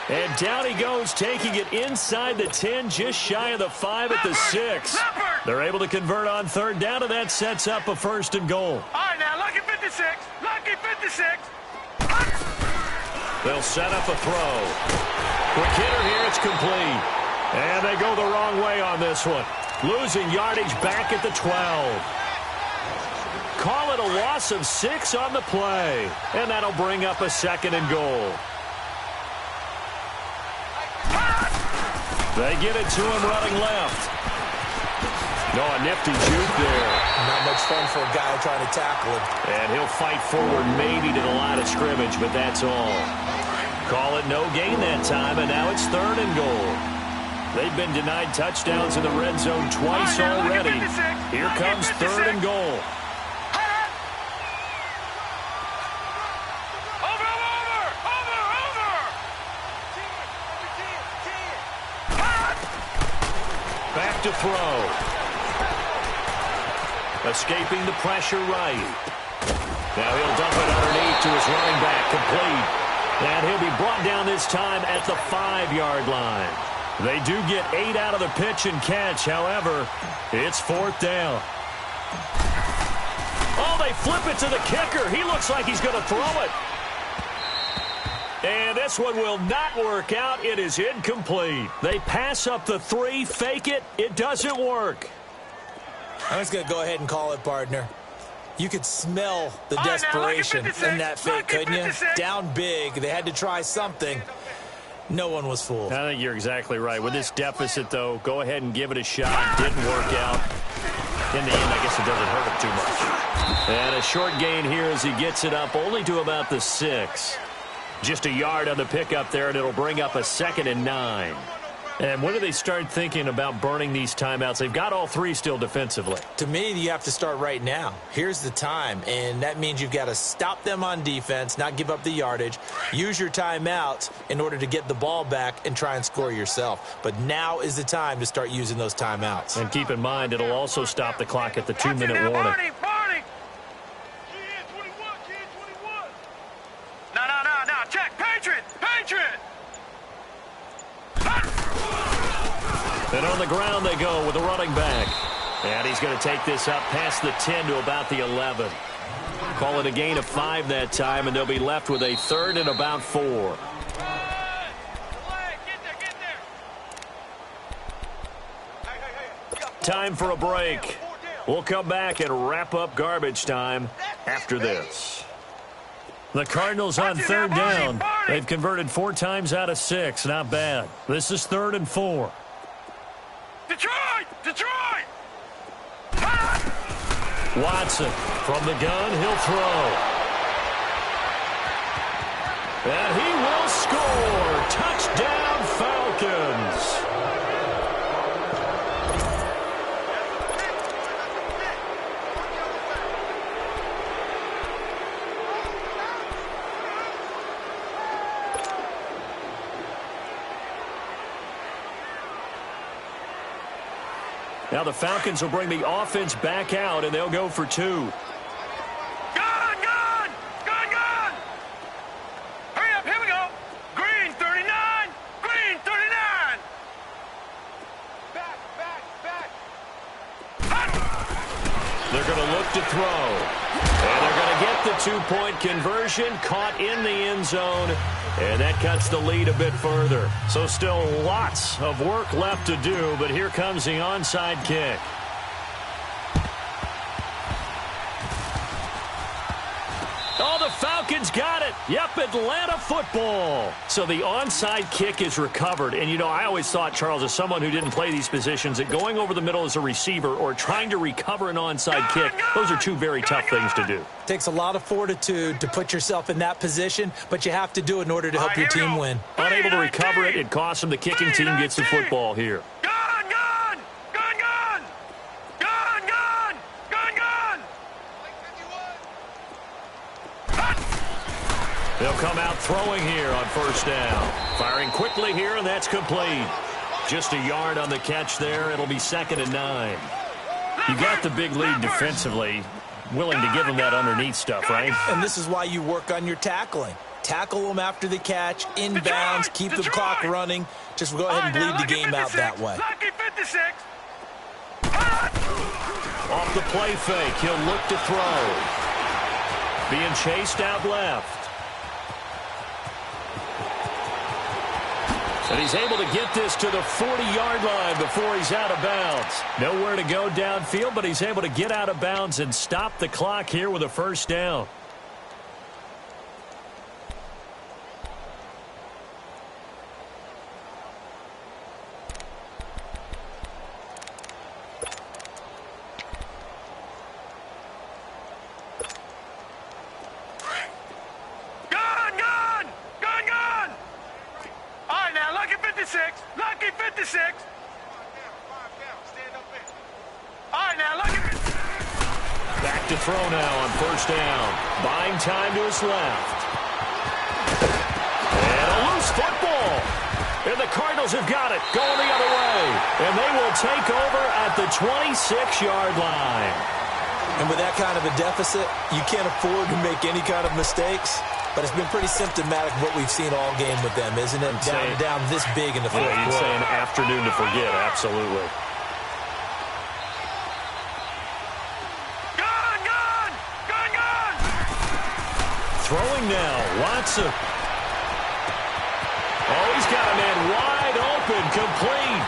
And down he goes, taking it inside the 10, just shy of the 5 at the 6. They're able to convert on 3rd down, and that sets up a 1st and goal. All right, now, lucky 56. Lucky 56. They'll set up a throw. Quick hitter here, it's complete. And they go the wrong way on this one. Losing yardage back at the 12. Call it a loss of 6 on the play. And that'll bring up a 2nd and goal. They get it to him running left. No, a nifty juke there. Not much fun for a guy trying to tackle him. And he'll fight forward maybe to the line of scrimmage, but that's all. Call it no gain that time, and now it's 3rd and goal. They've been denied touchdowns in the red zone twice already. Here comes 3rd and goal. Back to throw. Escaping the pressure right. Now he'll dump it underneath to his running back, complete. And he'll be brought down this time at the 5-yard line. They do get 8 out of the pitch and catch. However, it's 4th down. Oh, they flip it to the kicker. He looks like he's going to throw it. And this one will not work out. It is incomplete. They pass up the 3, fake it. It doesn't work. I'm just going to go ahead and call it, partner. You could smell the desperation in that fake, couldn't you? Down big. They had to try something. No one was fooled. I think you're exactly right. With this deficit, though, go ahead and give it a shot. Didn't work out. In the end, I guess it doesn't hurt him too much. And a short gain here as he gets it up only to about the 6. Just a yard on the pickup there, and it'll bring up a 2nd and 9. And when do they start thinking about burning these timeouts? They've got all 3 still defensively. To me, you have to start right now. Here's the time, and that means you've got to stop them on defense, not give up the yardage, use your timeouts in order to get the ball back and try and score yourself. But now is the time to start using those timeouts. And keep in mind, it'll also stop the clock at the 2-minute warning. Barney! No, check, Patriot! And on the ground they go with a running back. And he's going to take this up past the 10 to about the 11. Call it a gain of 5 that time, and they'll be left with a 3rd and about 4. Time for a break. We'll come back and wrap up garbage time after this. The Cardinals on 3rd down. They've converted 4 times out of 6. Not bad. This is 3rd and 4. Detroit! Watson from the gun. He'll throw. And he will score. Touchdown, Falcons. Now the Falcons will bring the offense back out, and they'll go for 2. Gun! Hurry up, here we go. Green 39. Back. They're going to look to throw. And they're going to get the 2-point conversion, caught in the end zone. And that cuts the lead a bit further. So still lots of work left to do, but here comes the onside kick. Oh, the Falcons got it. Yep, Atlanta football. So the onside kick is recovered. And, you know, I always thought, Charles, as someone who didn't play these positions, that going over the middle as a receiver or trying to recover an onside kick, those are 2 very tough things to do. Takes a lot of fortitude to put yourself in that position, but you have to do it in order to help your team win. Unable to recover it, it costs them. The kicking team gets the football here. They'll come out throwing here on 1st down. Firing quickly here, and that's complete. Just a yard on the catch there. It'll be 2nd and 9. You got the big lead defensively. Willing to give them that underneath stuff, right? And this is why you work on your tackling. Tackle them after the catch, inbounds, keep the clock running. Just go ahead and bleed the game out that way. Off the play fake, he'll look to throw. Being chased out left. And he's able to get this to the 40-yard line before he's out of bounds. Nowhere to go downfield, but he's able to get out of bounds and stop the clock here with a 1st down. Lucky 56. All right, now, look at it. Back to throw now on 1st down. Buying time to his left. And a loose football. And the Cardinals have got it, going the other way. And they will take over at the 26-yard line. And with that kind of a deficit, you can't afford to make any kind of mistakes. But it's been pretty symptomatic what we've seen all game with them, isn't it? Down this big in the fourth quarter. You'd say an afternoon to forget, absolutely. Gun! Throwing now, Watson. Oh, he's got a man wide open, complete.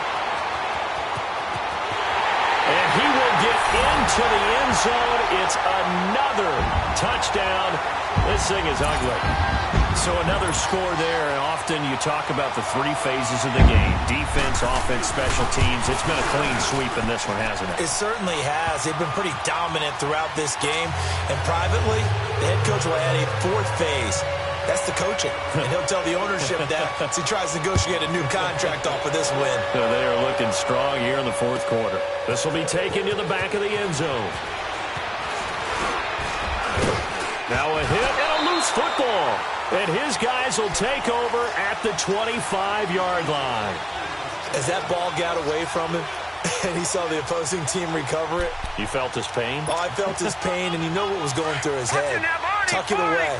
And he will get into the end zone. It's another touchdown. This thing is ugly. So another score there, and often you talk about the three phases of the game. Defense, offense, special teams. It's been a clean sweep in this one, hasn't it? It certainly has. They've been pretty dominant throughout this game. And privately, the head coach will add a fourth phase. That's the coaching. And he'll tell the ownership that as he tries to negotiate a new contract off of this win. So they are looking strong here in the fourth quarter. This will be taken to the back of the end zone. Now a hit and a loose football. And his guys will take over at the 25-yard line. As that ball got away from him, and he saw the opposing team recover it. You felt his pain? Oh, I felt his pain, and you know what was going through his head. Tuck it away.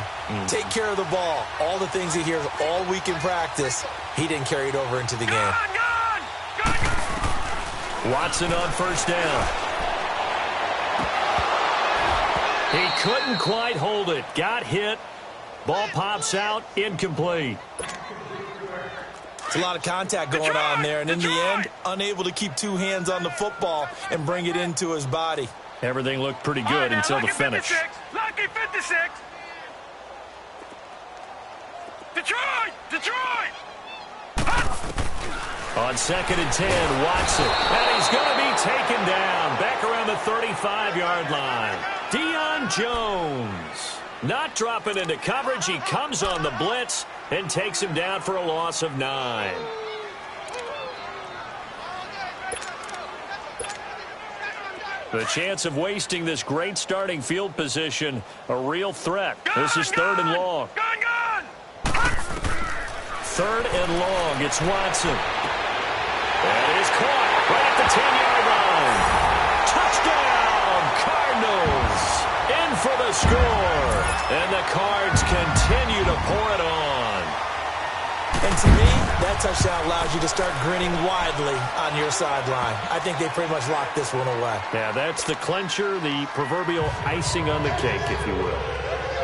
Take care of the ball. All the things he hears all week in practice, he didn't carry it over into the game. Watson on first down. He couldn't quite hold it. Got hit. Ball pops out. Incomplete. It's a lot of contact going on there, and in the end, unable to keep two hands on the football and bring it into his body. Everything looked pretty good until the finish. Lucky 56. Detroit! On 2nd and 10, Watson. And he's going to be taken down. Back around the 35-yard line. Deion Jones. Not dropping into coverage. He comes on the blitz and takes him down for a loss of 9. The chance of wasting this great starting field position, a real threat. This is 3rd and long. 3rd and long. It's Watson. And it is caught right at the 10-yard line. Touchdown, Cardinals. In for the score. And the Cards continue to pour it on. And to me, that touchdown allows you to start grinning widely on your sideline. I think they pretty much locked this one away. Yeah, that's the clincher, the proverbial icing on the cake, if you will.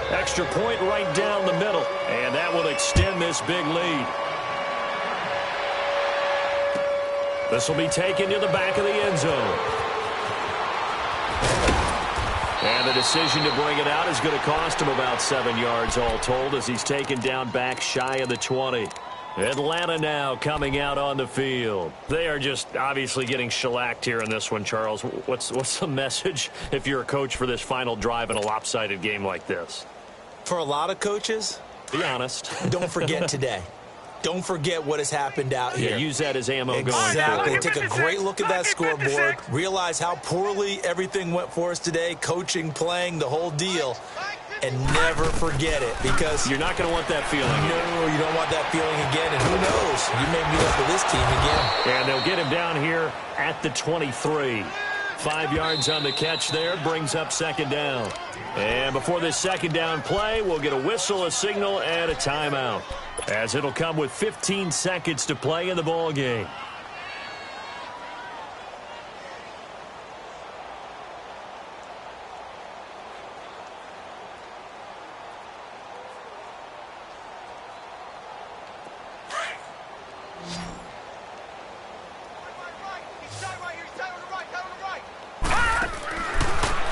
Extra point right down the middle, and that will extend this big lead. This will be taken to the back of the end zone. And the decision to bring it out is going to cost him about 7 yards all told as he's taken down back shy of the 20. Atlanta now coming out on the field. They are just obviously getting shellacked here in this one, Charles. What's the message if you're a coach for this final drive in a lopsided game like this? For a lot of coaches, be honest. Don't forget today. Don't forget what has happened out here. Yeah, use that as ammo going forward. Exactly. Take a great look at that scoreboard. Realize how poorly everything went for us today. Coaching, playing, the whole deal. And never forget it, because you're not going to want that feeling. No, you don't want that feeling again. And who knows? You may meet up with this team again. And they'll get him down here at the 23. 5 yards on the catch there, brings up 2nd down. And before this 2nd down play, we'll get a whistle, a signal, and a timeout, as it'll come with 15 seconds to play in the ball game.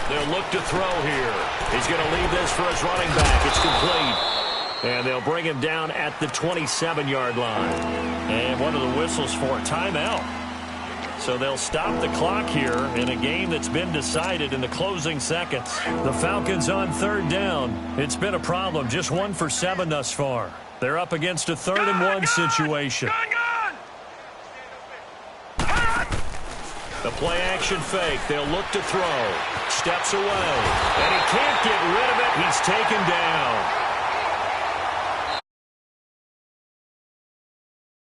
They'll look to throw here. He's going to leave this for his running back. It's complete. And they'll bring him down at the 27-yard line. And one of the whistles for a timeout. So they'll stop the clock here in a game that's been decided in the closing seconds. The Falcons on 3rd down. It's been a problem. Just 1 for 7 thus far. They're up against a 3rd and 1 situation. The play-action fake. They'll look to throw. Steps away. And he can't get rid of it. He's taken down.